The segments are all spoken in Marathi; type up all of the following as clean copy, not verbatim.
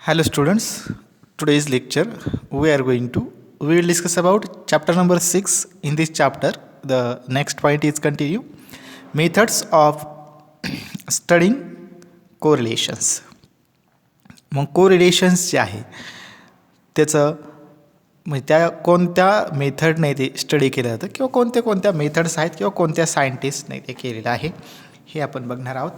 Hello students, today's lecture we will discuss about chapter number 6. In this chapter the next point is continue methods of studying correlations. मग कोरिलेशन्स जे आहे त्याचं म्हणजे त्या कोणत्या मेथडने ते स्टडी केलं जातं किंवा कोणत्या मेथड्स आहेत किंवा कोणत्या सायंटिस्टने ते केलेलं आहे हे आपण बघणार आहोत.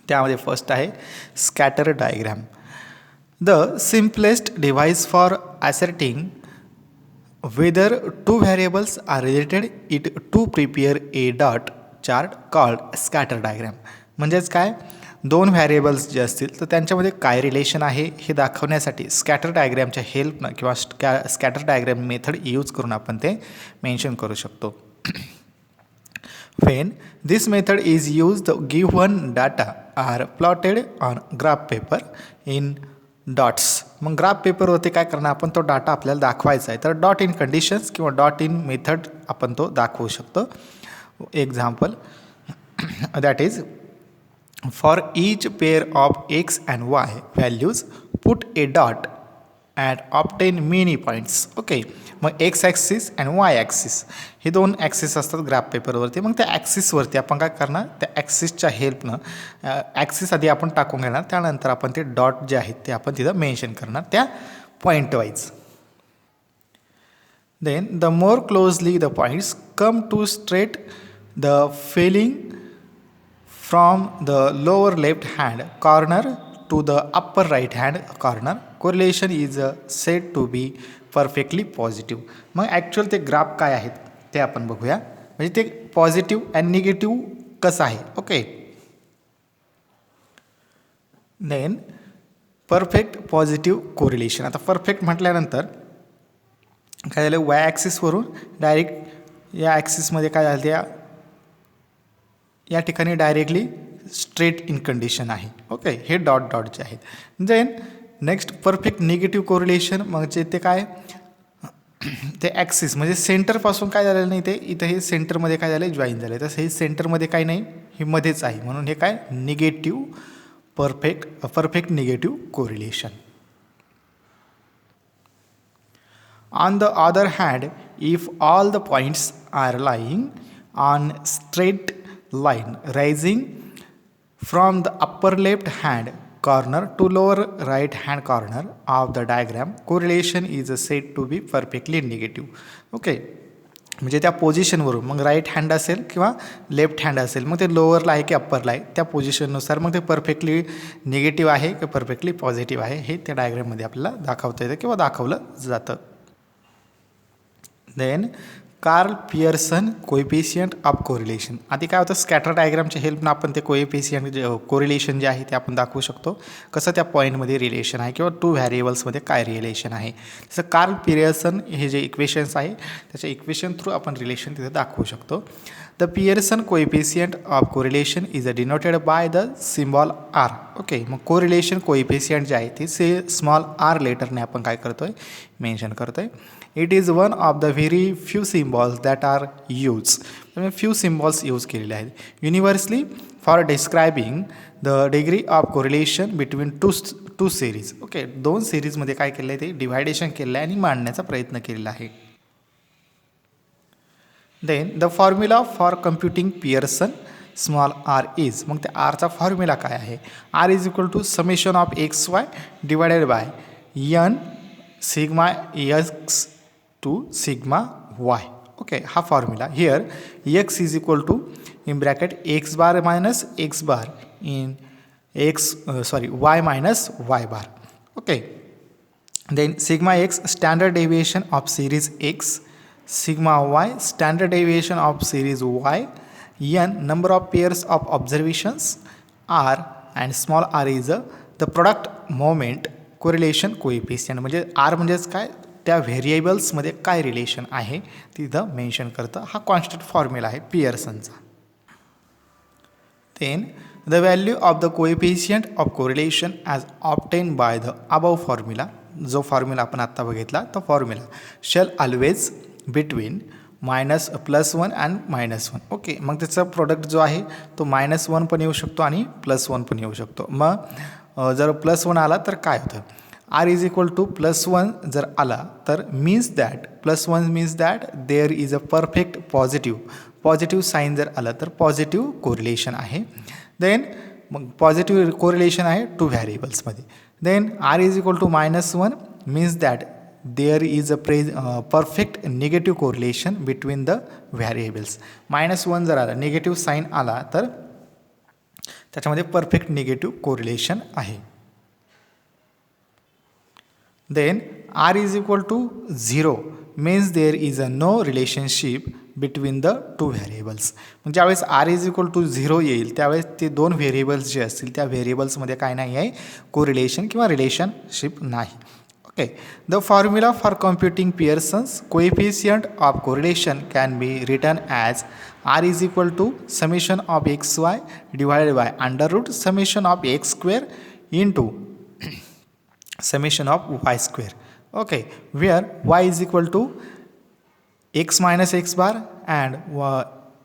त्यामध्ये फर्स्ट आहे scatter diagram. The simplest device for asserting whether two variables are related it to prepare a dot chart called scatter diagram. म्हणजेच काय, दोन व्हॅरिएबल्स जे असतील तर त्यांच्यामध्ये काय रिलेशन आहे हे दाखवण्यासाठी स्कॅटर डायग्रॅमच्या हेल्पनं किंवा स्कॅटर डायग्राम मेथड यूज करून आपण ते मेन्शन करू शकतो. When this method is used, the given data are plotted on graph paper in dots. मग ग्राफ पेपरवरती काय करणार आपण, तो डाटा आपल्याला दाखवायचा आहे तर डॉट इन कंडिशन्स किंवा डॉट इन मेथड आपण तो दाखवू शकतो. Example that is for each pair of X and Y values put a dot and obtain many points. Okay, मग X axis and Y axis हे दोन ॲक्सिस असतात ग्राफ पेपरवरती. मग त्या ॲक्सिसवरती आपण काय करणार, त्या ॲक्सिसच्या हेल्पनं ॲक्सिस आधी आपण टाकून घेणार, त्यानंतर आपण ते डॉट जे आहेत ते आपण तिथं मेन्शन करणार त्या point wise. Then the more closely the points come to straight the filling from the lower left hand corner to the upper right hand corner correlation is said to be perfectly positive. मग ॲक्च्युअल ते ग्राफ काय आहेत ते आपण बघूया, म्हणजे ते पॉझिटिव्ह अँड निगेटिव्ह कसं आहे. Okay, then perfect positive correlation. आता परफेक्ट म्हटल्यानंतर काय झालं, वाय ॲक्सिसवरून डायरेक्ट या ॲक्सिसमध्ये काय झालं, या ठिकाणी डायरेक्टली स्ट्रेट इन कंडिशन आहे. ओके, हे डॉट डॉट जे आहेत. Then next perfect negative correlation, मग जे ते काय ते ॲक्सिस म्हणजे सेंटरपासून काय झालेलं नाही, ते इथं हे सेंटरमध्ये काय झालं जॉईन झालं, तसं हे सेंटरमध्ये काय नाही, हे मध्येच आहे, म्हणून हे काय negative perfect negative correlation. On the other hand if all the points are lying on straight line rising from the upper left hand corner to lower right hand corner of the diagram correlation is said to be perfectly negative. Okay, म्हणजे त्या पोझिशनवरून मग राईट हँड असेल किंवा लेफ्ट हँड असेल, मग ते लोअरला आहे की अप्परला आहे त्या पोझिशननुसार मग ते परफेक्टली निगेटिव्ह आहे की परफेक्टली पॉझिटिव्ह आहे हे त्या डायग्राममध्ये आपल्याला दाखवता येतं किंवा दाखवलं जातं. Then Karl Pearson coefficient of correlation. आधी काय होतं, स्कॅटर डायग्रामच्या हेल्पनं आपण ते कोएफिशियंट कोरिलेशन जे आहे ते आपण दाखवू शकतो, कसं त्या पॉईंटमध्ये रिलेशन आहे किंवा टू व्हॅरिएबल्समध्ये काय रिलेशन आहे. तसं कार्ल पियर्सन हे जे इक्वेशन्स आहे त्याच्या इक्वेशन थ्रू आपण रिलेशन तिथे दाखवू शकतो. The Pearson coefficient of correlation is denoted by the symbol r. Okay, मग कोरिलेशन कोएफिशियंट जे आहे ते स्मॉल आर लेटरने आपण काय करतोय, मेन्शन करतोय. It is one of the very few symbols that are use. Few symbols use केलेले आहेत universally for describing the degree of correlation between two series. Okay, दोन सिरीजमध्ये काय केलं आहे ते डिव्हायडेशन केलं आहे आणि मांडण्याचा प्रयत्न केलेला आहे. Then the formula for computing Pearson small R is, मग त्या आरचा फॉर्म्युला काय आहे, R is equal to summation of X Y divided by N sigma X to sigma Y. Okay, हा formula here X is equal to in bracket X bar minus X bar in Y minus Y bar. Okay, then sigma X standard deviation of series X, sigma y standard deviation of series y, n number of pairs of observations r, and small r is the product moment correlation coefficient. म्हणजे r म्हणजेच काय, त्या व्हेरिएबल्समध्ये काय रिलेशन आहे तिथं मेन्शन करतं. हा कॉन्स्टंट फॉर्म्युला आहे पियर्सनचा. Then the value of the coefficient of correlation as obtain by the above formula, जो फॉर्म्युला आपण आत्ता बघितला तो formula shall always between -+1 and -1. Okay, मग त्याचा प्रोडक्ट जो आहे तो -1 पण येऊ शकतो आणि +1 पण येऊ शकतो. मग जर +1 आला तर काय होतं, आर इज इक्वल टू +1 जर आला तर means that +1 means that there is a perfect positive sign जर आलं तर पॉझिटिव्ह कोरिलेशन आहे. देन मग पॉझिटिव्ह कोरिलेशन आहे 2 व्हेरिएबल्समध्ये. Then R is equal to -1 means that there is a perfect negative correlation between the variables. -1 जर आला निगेटिव्ह साईन आला तर त्याच्यामध्ये परफेक्ट निगेटिव्ह कोरिलेशन आहे. Then R is equal to 0 means there is a no relationship between the 2 variables. मग ज्यावेळेस आर इज इक्वल टू 0 येईल त्यावेळेस ते 2 व्हेरिएबल्स जे असतील त्या व्हेरिएबल्समध्ये काय नाही आहे, कोरिलेशन किंवा रिलेशनशिप नाही. Okay, the formula for computing Pearson's coefficient of correlation can be written as r is equal to summation of XY divided by √ summation of x² into summation of y². Okay, where y is equal to x minus x bar and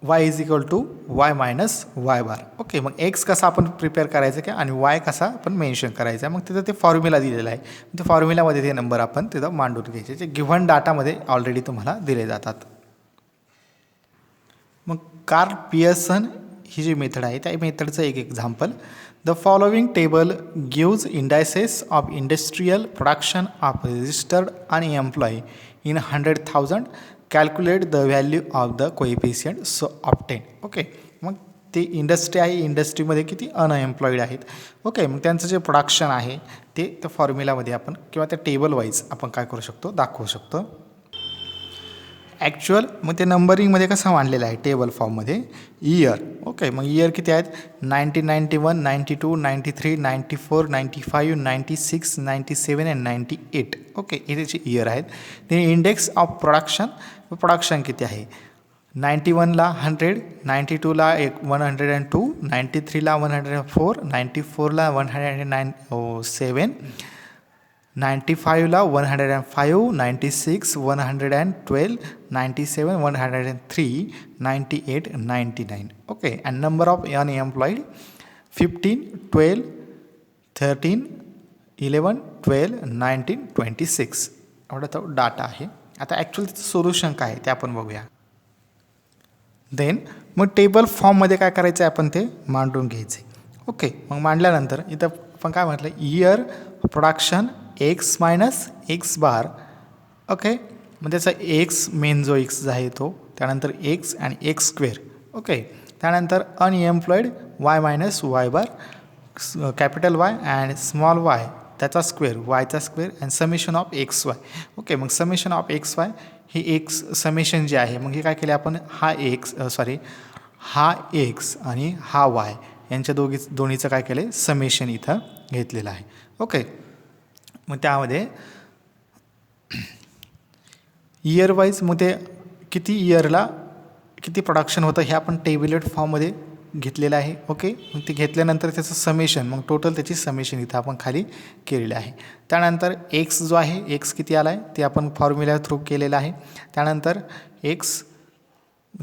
y is equal to y minus y bar. Okay, मग x कसा आपण प्रिपेअर करायचं काय आणि y कसा आपण मेन्शन करायचा आहे, मग तिथं ते फॉर्म्युला दिलेला आहे. त्या फॉर्म्युलामध्ये ते नंबर आपण तिथं मांडून घ्यायचे जे गिव्हन डाटामध्ये ऑलरेडी तुम्हाला दिले जातात. मग कार्ल पियर्सन ही जी मेथड आहे त्या मेथडचं एक example. The following table gives indices of industrial production of registered unemployed in 100,000. Calculate the value of the coefficient so obtained. Okay, मग ते इंडस्ट्री आहे, इंडस्ट्रीमध्ये किती अनएम्प्लॉईड आहेत. ओके, मग त्यांचं जे प्रोडक्शन आहे ते त्या फॉर्म्युलामध्ये आपण किंवा त्या टेबल वाईज आपण काय करू शकतो, दाखवू शकतो. ॲक्च्युअल मग ते नंबरिंगमध्ये कसं मांडलेलं आहे टेबल फॉर्ममध्ये इयर. ओके, मग इयर किती आहेत 1991 92 93 94 95 96 97 अँड 98. ओके, हे त्याचे इयर आहेत. ते इंडेक्स ऑफ प्रोडक्शन किती आहे 91ला 100 92ला 102 93ला 104 94ला 107 95ला 105 96 112 97 103 98 99. Okay, and number of unemployed 15 12 13 11 12 19 26. एवढा तो डाटा आहे. आता ॲक्च्युअली त्याचं सोल्युशन काय आहे ते आपण बघूया. देन मग टेबल फॉर्ममध्ये काय करायचं आहे आपण ते मांडून घ्यायचे. ओके, मग मांडल्यानंतर इथं आपण काय म्हटलं year production x minus x बार. ओके, मग त्याचा x मेन जो x आहे तो, त्यानंतर x आणि x². ओके, त्यानंतर unemployed y minus y bar capital Y and small y त्याचा स्क्वेअर yचा square and summation of XY. Okay, मग समेशन ऑफ XY ही एक्स समेशन जे आहे मग हे काय केले आपण हा x आणि हा y यांच्या दोन्हीचं काय केलं समेशन इथं घेतलेलं आहे. ओके, मग त्यामध्ये इयर वाईज मग ते किती इयरला किती प्रोडक्शन होतं हे आपण टेबलेट फॉर्ममध्ये घेतलेलं आहे. ओके, मग ते घेतल्यानंतर त्याचं समेशन मग टोटल त्याची समेशन इथं आपण खाली केलेलं आहे. त्यानंतर एक्स जो आहे एक्स किती आला आहे ते आपण फॉर्म्युला थ्रू केलेलं आहे. त्यानंतर एक्स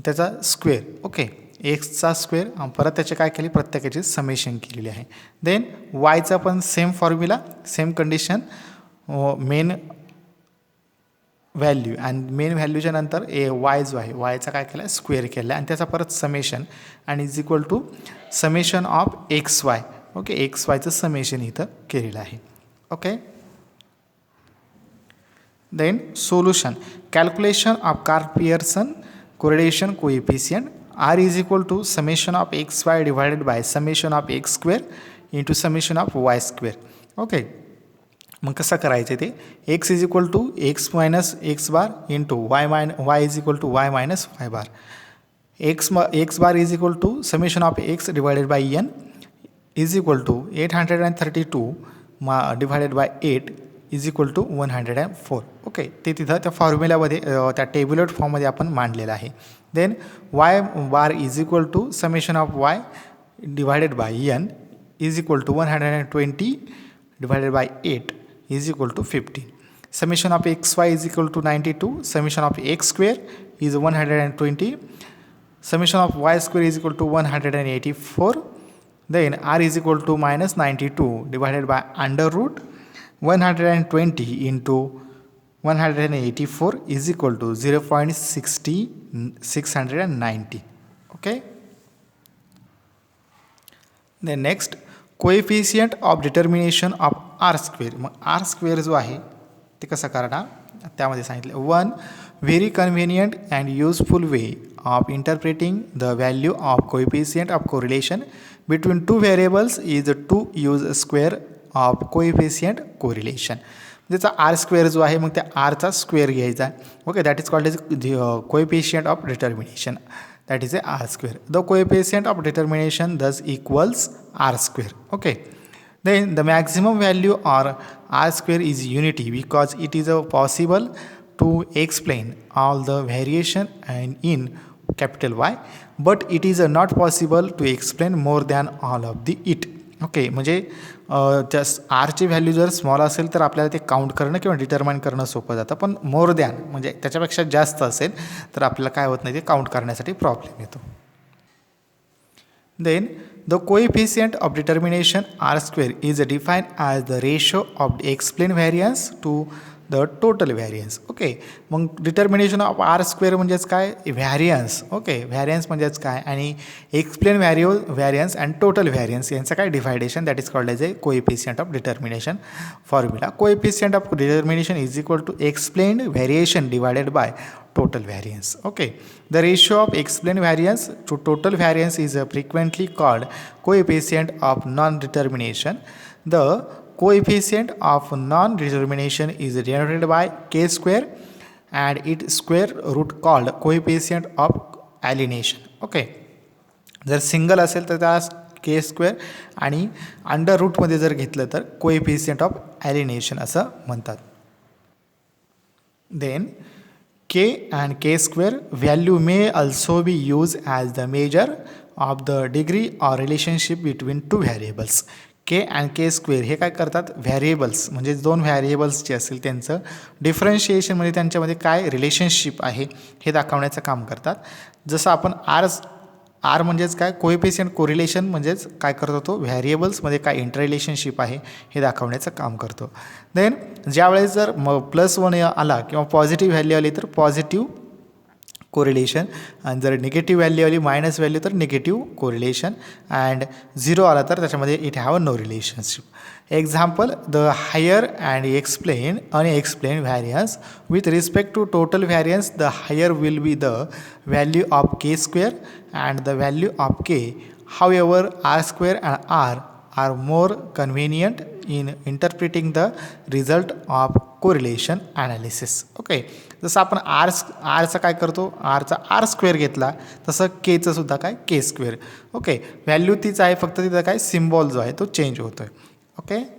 त्याचा स्क्वेअर. ओके, एक्सचा स्क्वेअर परत त्याचे काय केले प्रत्येकाची समेशन केलेली आहे. देन वायचा पण same formula same condition main value आणि मेन व्हॅल्यूच्या नंतर वाय जो आहे वायचा काय केला स्क्वेअर केला आणि त्याचा परत समेशन आणि is equal to summation of XY. Okay, XYचं समेशन इथं केलेलं आहे. Okay, then solution calculation of Karl Pearson correlation coefficient R is equal to summation of XY divided by summation of x² into summation of y². Okay, मग कसं करायचं ते x is equal to x minus x bar into y is equal to y minus y bar. x bar is equal to summation of x divided by n is equal to 832 divided by 8 is equal to 104. Okay, ते तिथं त्या फॉर्म्युलामध्ये त्या टेबुलर फॉर्ममध्ये आपण मांडलेलं आहे. Then y bar is equal to summation of y divided by n is equal to 120 divided by 8 is equal to 15. Summation of xy is equal to 92. Summation of x² is 120. Summation of y² is equal to 184. Then r is equal to minus 92 divided by under root 120 into 184 is equal to 0.690. Okay. Then next, coefficient of determination of r square. मग आर स्क्वेअर जो आहे ते कसं करणार त्यामध्ये सांगितलं. One very convenient and useful way of interpreting the value of coefficient of correlation between two variables is to use square of coefficient correlation. त्याचा आर स्क्वेअर जो आहे मग त्या आरचा स्क्वेअर घ्यायचा. Okay, that is called as coefficient of determination. That is a r square. The coefficient of determination thus equals r square. Okay. Then the maximum value or r square is unity because it is possible to explain all the variation and in capital Y, but it is not possible to explain more than all of the it. Okay, म्हणजे जस्ट आरची व्हॅल्यू जर स्मॉल असेल तर आपल्याला ते काउंट करणं किंवा डिटर्माइन करणं सोपं जातं. पण मोर दॅन म्हणजे त्याच्यापेक्षा जास्त असेल तर आपल्याला काय होत नाही, ते काउंट करण्यासाठी प्रॉब्लेम येतो. Then the coefficient of determination r square is define as the ratio of explain variance to the total variance. Okay, मग डिटर्मिनेशन ऑफ आर स्क्वेअर म्हणजेच काय, व्हॅरियन्स. ओके, व्हॅरियन्स म्हणजेच काय आणि explain variance and total variance यांचं काय डिवायडेशन, that is called as a coefficient of determination formula. Coefficient of determination is equal to explained variation divided by total variance. Okay, the ratio of explained variance to total variance is frequently called coefficient of non-determination. The coefficient of non-determination is denoted by k square and its square root called coefficient of alienation. Okay, जर सिंगल असेल तर त्याला के स्क्वेअर आणि अंडर रूटमध्ये जर घेतलं तर कोएफिशियंट ऑफ ॲलिनेशन असं म्हणतात. Then k and k square value may also be used as the measure of the degree or relationship between two variables. k and k square हे काय करतात, व्हॅरिएबल्स म्हणजे दोन व्हॅरिएबल्स जे असेल त्यांचं डिफरन्शिएशनमध्ये त्यांच्यामध्ये काय रिलेशनशिप आहे हे दाखवण्याचं काम करतात. जसं आपण आर म्हणजेच काय, कोएफिशियंट कोरिलेशन म्हणजेच काय करतो, तो व्हॅरिएबल्समध्ये काय इंटर रिलेशनशिप आहे हे दाखवण्याचं काम करतो. देन ज्यावेळेस जर +1 आला किंवा पॉझिटिव्ह व्हॅल्यू आली तर पॉझिटिव्ह कोरिलेशन, आणि जर निगेटिव्ह व्हॅल्यू आली मायनस व्हॅल्यू तर निगेटिव्ह कोरिलेशन, अँड 0 आला तर त्याच्यामध्ये it have no relationship. Example, the higher and explain unexplain variance with respect to total variance, the higher will be the value of K square and the value of K. However R square and R are more convenient in interpreting the result of correlation analysis. Okay, जसं आपण आरचा काय करतो, आरचा आर स्क्वेअर घेतला तसं केचं सुद्धा काय, के स्क्वेअर. ओके, व्हॅल्यू तीच आहे, फक्त तिथं काय सिम्बॉल जो आहे तो चेंज होतो आहे. ओके.